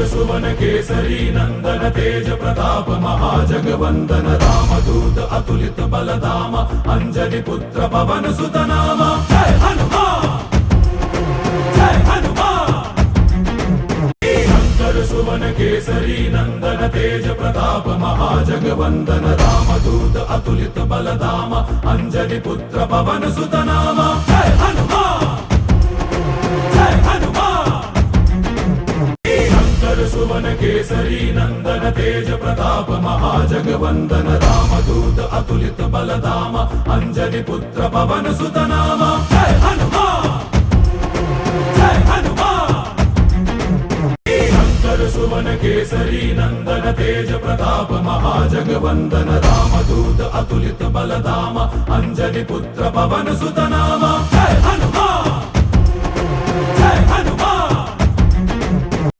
सुवन केसरी नंदन तेज प्रताप महाजगवंदन रामदूत अतुलित बलधाम अंजनी पुत्र पवन सुत नाम। जय हनुमान जय हनुमान। शंकर सुवन केसरी नंदन तेज प्रताप महाजगवंदन रामदूत अतुलित बलधाम अंजनी पुत्र पवन सुत नाम। जय हनुमान जय हनुमान। सुवन केसरी नंदन तेज प्रताप महाजगवंदन रामदूत अतुलित बलधाम अंजनी पुत्र पवन सुत नाम। जय हनुमान जय हनुमान। शंकर सुवन केसरी नंदन तेज प्रताप महाजगवंदन रामदूत अतुलित बलधाम अंजनी पुत्र पवन सुत नाम।